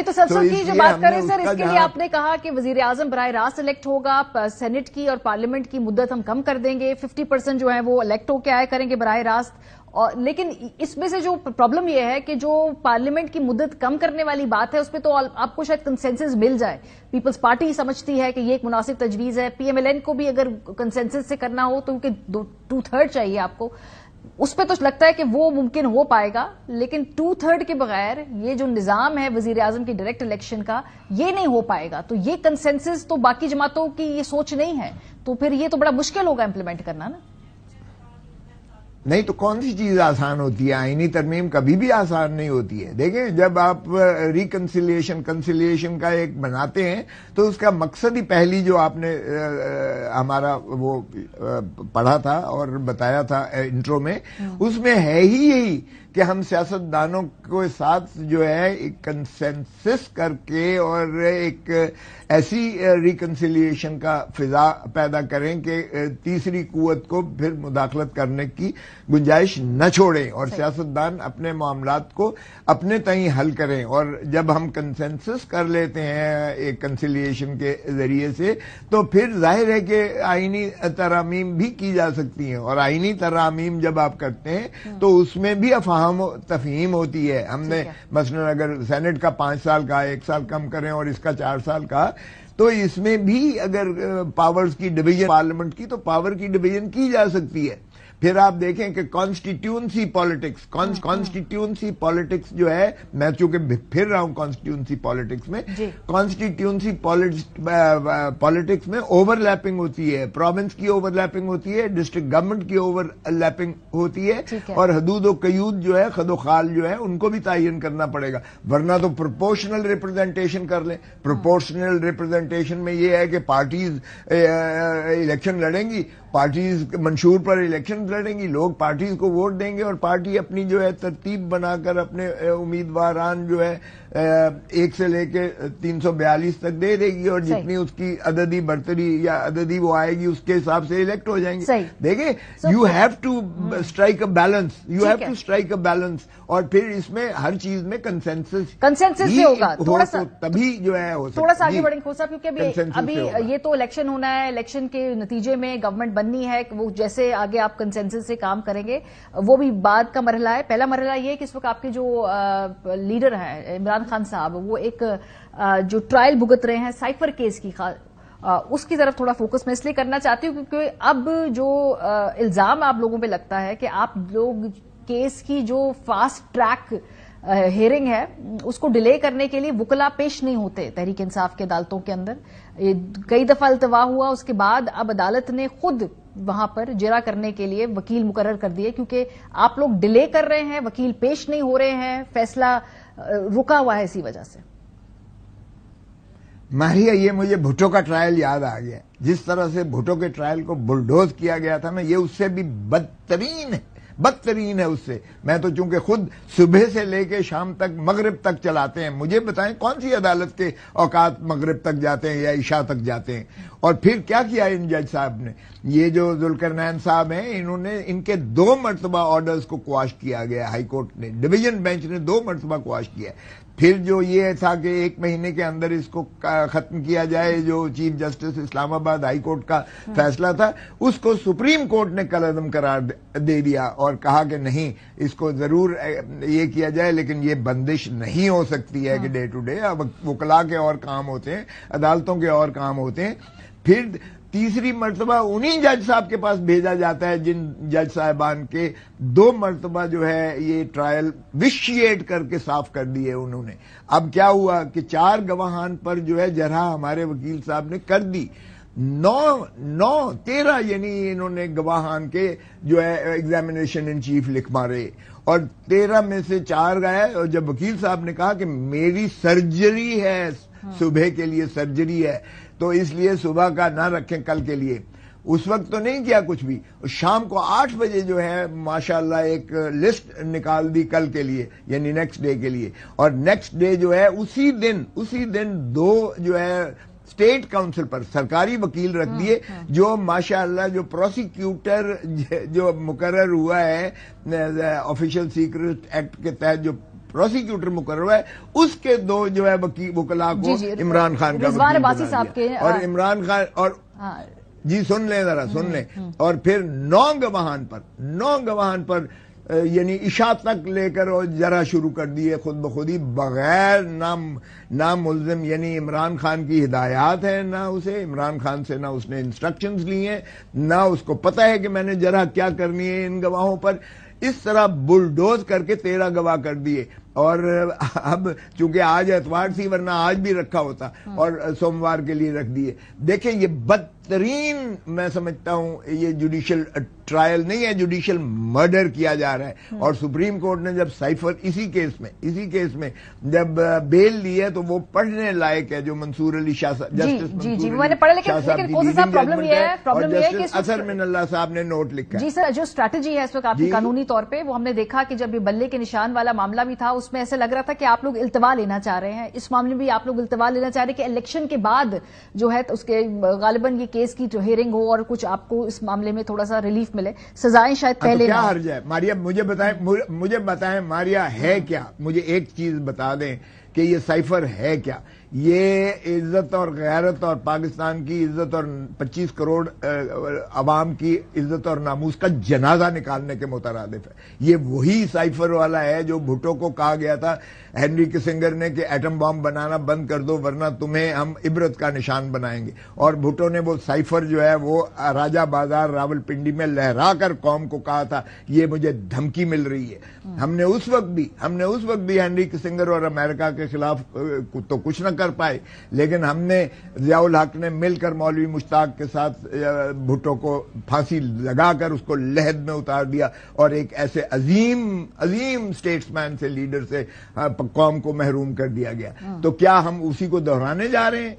تو سرسوں کی جو بات کریں سر، اس کے لیے آپ نے کہا کہ وزیر اعظم براہ راست الیکٹ ہوگا، سینٹ کی اور پارلیمنٹ کی مدت ہم کم کر دیں گے، 50% جو ہے وہ الیکٹ ہو کے آئے کریں گے براہ راست. لیکن اس میں سے جو پرابلم یہ ہے کہ جو پارلیمنٹ کی مدت کم کرنے والی بات ہے اس پہ تو آپ کو شاید کنسنسس مل جائے. پیپلز پارٹی سمجھتی ہے کہ یہ ایک مناسب تجویز ہے، پی ایم ایل این کو بھی اگر کنسنسس سے کرنا ہو تو کیونکہ 2/3 چاہیے آپ کو، اس پہ تو لگتا ہے کہ وہ ممکن ہو پائے گا. لیکن 2/3 کے بغیر یہ جو نظام ہے وزیر اعظم کی ڈائریکٹ الیکشن کا، یہ نہیں ہو پائے گا. تو یہ کنسنسس تو باقی جماعتوں کی یہ سوچ نہیں ہے، تو پھر یہ تو بڑا مشکل ہوگا امپلیمنٹ کرنا نا. نہیں تو کون سی چیز آسان ہوتی ہے؟ آئینی ترمیم کبھی بھی آسان نہیں ہوتی ہے. دیکھیں جب آپ کنسیلیشن کا ایک بناتے ہیں تو اس کا مقصد ہی، پہلی جو آپ نے ہمارا وہ پڑھا تھا اور بتایا تھا انٹرو میں، اس میں ہے ہی یہی کہ ہم سیاستدانوں کے ساتھ جو ہے ایک کنسنسس کر کے اور ایک ایسی ریکنسیلیشن کا فضا پیدا کریں کہ تیسری قوت کو پھر مداخلت کرنے کی گنجائش نہ چھوڑیں اور سیاستدان اپنے معاملات کو اپنے تئیں حل کریں. اور جب ہم کنسنسس کر لیتے ہیں ایک کنسیلیشن کے ذریعے سے تو پھر ظاہر ہے کہ آئینی ترامیم بھی کی جا سکتی ہیں. اور آئینی ترامیم جب آپ کرتے ہیں تو اس میں بھی افہام و تفہیم ہوتی ہے. ہم نے مثلا اگر سینٹ کا 5 سال کا 1 سال کم کریں اور اس کا 4 سال کا، تو اس میں بھی اگر پاورز کی ڈویژن پارلیمنٹ کی، تو پاور کی ڈویژن کی جا سکتی ہے. پھر آپ دیکھیں کہ کانسٹیٹیونسی پالیٹکس جو ہے، میں چونکہ پھر رہا ہوں کانسٹیٹیونسی پالیٹکس میں، کانسٹیٹیونسی پالیٹکس میں اوور لیپنگ ہوتی ہے، پروونس کی اوور لیپنگ ہوتی ہے، ڈسٹرکٹ گورنمنٹ کی اوور لیپنگ ہوتی ہے، اور حدود و قیود جو ہے، خد و خال جو ہے، ان کو بھی تعین کرنا پڑے گا. ورنہ تو پروپورشنل ریپرزنٹیشن کر لیں. پروپورشنل ریپرزنٹیشن میں یہ ہے کہ پارٹیز الیکشن لڑیں گی، پارٹیز منشور پر الیکشن لڑیں گی، لوگ پارٹیز کو ووٹ دیں گے اور پارٹی اپنی جو ہے ترتیب بنا کر اپنے امیدواران جو ہے 1 سے لے کے 342 تک دے دے گی، اور جتنی اس کی عددی برتری یا عددی وہ آئے گی اس کے حساب سے الیکٹ ہو جائیں گے. دیکھیں you have to strike a balance, اور پھر اس میں ہر چیز میں کنسنسس بھی ہوگا. تبھی جو ہے تھوڑا سا آگے بڑھیں صاحب، کیونکہ ابھی یہ تو الیکشن ہونا ہے، الیکشن کے نتیجے میں گورنمنٹ بننی ہے. وہ جیسے آگے آپ کنسنسس سے کام کریں گے وہ بھی بعد کا مرحلہ ہے. پہلا مرحلہ یہ ہے کہ اس وقت آپ کے جو لیڈر ہیں عمران خان صاحب، وہ ایک جو ٹرائل بھگت رہے ہیں سائفر کیس کی، اس کی طرف تھوڑا فوکس میں اس لیے کرنا چاہتی ہوں کیونکہ اب جو الزام آپ لوگوں پہ لگتا ہے کہ آپ لوگ کیس کی جو فاسٹ ٹریک ہیئرنگ ہے اس کو ڈیلے کرنے کے لیے وکلا پیش نہیں ہوتے تحریک انصاف کے عدالتوں کے اندر. کئی دفعہ التوا ہوا، اس کے بعد اب عدالت نے خود وہاں پر جرا کرنے کے لیے وکیل مقرر کر دیے کیونکہ آپ لوگ ڈیلے کر رہے ہیں، وکیل پیش نہیں ہو رہے ہیں، فیصلہ رکا ہوا ہے اسی وجہ سے. ماہیہ یہ مجھے بھٹو کا ٹرائل یاد آ گیا. جس طرح سے بھٹو کے ٹرائل کو بلڈوز کیا گیا تھا نا، یہ اس سے بھی بدترین ہے اس سے. میں تو چونکہ خود صبح سے لے کے شام تک مغرب تک چلاتے ہیں، مجھے بتائیں کون سی عدالت کے اوقات مغرب تک جاتے ہیں یا عشاء تک جاتے ہیں. اور پھر کیا کیا ان جج صاحب نے، یہ جو ذوالقرنین صاحب ہیں، انہوں نے ان کے 2 مرتبہ آرڈرز کو قواش کیا گیا، ہائی کورٹ نے، ڈویژن بینچ نے 2 مرتبہ قواش کیا. پھر جو یہ تھا کہ 1 مہینے کے اندر اس کو ختم کیا جائے، جو چیف جسٹس اسلام آباد ہائی کورٹ کا فیصلہ تھا، اس کو سپریم کورٹ نے کالعدم قرار دے دیا اور کہا کہ نہیں، اس کو ضرور یہ کیا جائے، لیکن یہ بندش نہیں ہو سکتی ہے کہ ڈے ٹو ڈے اب وکلا کے اور کام ہوتے ہیں، عدالتوں کے اور کام ہوتے ہیں. پھر تیسری مرتبہ انہی جج صاحب کے پاس بھیجا جاتا ہے جن جج صاحبان کے 2 مرتبہ جو ہے یہ ٹرائل وشیٹ کر کے صاف کر دیے انہوں نے. اب کیا ہوا کہ 4 گواہان پر جو ہے جرح ہمارے وکیل صاحب نے کر دی، 13 یعنی انہوں نے گواہان کے جو ہے ایگزامینیشن ان چیف لکھ مارے، اور 13 میں سے 4 گئے. اور جب وکیل صاحب نے کہا کہ میری سرجری ہے، صبح کے لیے سرجری ہے، تو اس لیے صبح کا نہ رکھیں کل کے لیے، اس وقت تو نہیں کیا کچھ بھی. شام کو 8 بجے جو ہے ماشاءاللہ ایک لسٹ نکال دی کل کے لیے، یعنی نیکسٹ ڈے کے لیے. اور نیکسٹ ڈے جو ہے اسی دن 2 جو ہے اسٹیٹ کاؤنسل پر سرکاری وکیل رکھ دیے، جو ماشاءاللہ جو پروسیکیوٹر جو مقرر ہوا ہے آفیشل سیکرٹ ایکٹ کے تحت جو پروسیکیوٹر مقرر ہوا ہے اس کے 2 جو ہے وکلاء کو عمران خان کا رضوان عباسی صاحب کے اور عمران خان اور جی سن لیں ذرا سن لیں اور پھر 9 گواہان پر یعنی عشاء تک لے کر اور جرح شروع کر دیے خود بخودی بغیر نام ملزم، یعنی عمران خان کی ہدایات ہیں نہ اسے عمران خان سے نہ اس نے انسٹرکشنز لی ہیں نہ اس کو پتہ ہے کہ میں نے جرح کیا کرنی ہے ان گواہوں پر. اس طرح بلڈوز کر کے 13 گواہ کر دیے اور اب چونکہ آج اتوار تھی ورنہ آج بھی رکھا ہوتا اور سوموار کے لیے رکھ دیے. دیکھیں یہ بدترین میں سمجھتا ہوں یہ جوڈیشل ٹرائل نہیں ہے، جوڈیشل مرڈر کیا جا رہا ہے. اور سپریم کورٹ نے جب سائفر اسی کیس میں جب بیل لی ہے تو وہ پڑھنے لائق ہے جو منصور علی شاہ اثر من اللہ صاحب نے نوٹ لکھا ہے. جی سر، جو اسٹریٹجی ہے اس وقت آپ کی قانونی طور پہ وہ ہم نے دیکھا کہ جب یہ بلے کے نشان والا معاملہ بھی تھا اس میں ایسے لگ رہا تھا کہ آپ لوگ التوا لینا چاہ رہے ہیں، اس معاملے میں بھی آپ لوگ التوا لینا چاہ رہے ہیں کہ الیکشن کے بعد جو ہے اس کے غالباً یہ کیس کی جو ہیئرنگ ہو اور کچھ آپ کو اس معاملے میں تھوڑا سا ریلیف ملے، سزائیں شاید پہلے کیا حرج ہے. ماریا مجھے بتائیں ماریا ہے کیا؟ مجھے ایک چیز بتا دیں کہ یہ سائفر ہے کیا؟ یہ عزت اور غیرت اور پاکستان کی عزت اور 25 کروڑ عوام کی عزت اور ناموس کا جنازہ نکالنے کے مترادف ہے. یہ وہی سائفر والا ہے جو بھٹو کو کہا گیا تھا ہینری کسنگر نے کہ ایٹم بام بنانا بند کر دو ورنہ تمہیں ہم عبرت کا نشان بنائیں گے. اور بھٹو نے وہ سائفر جو ہے وہ راجہ بازار راول پنڈی میں لہرا کر قوم کو کہا تھا یہ مجھے دھمکی مل رہی ہے. ہم نے اس وقت بھی ہینری کسنگر اور امریکہ کے خلاف تو کچھ نہ کر پائے، لیکن ہم نے ضیاء الحق نے مل کر مولوی مشتاق کے ساتھ بھٹو کو پھانسی لگا کر اس کو لحد میں اتار دیا اور ایک ایسے عظیم اسٹیٹس مین سے لیڈر سے قوم کو محروم کر دیا گیا. تو کیا ہم اسی کو دہرانے جا رہے ہیں؟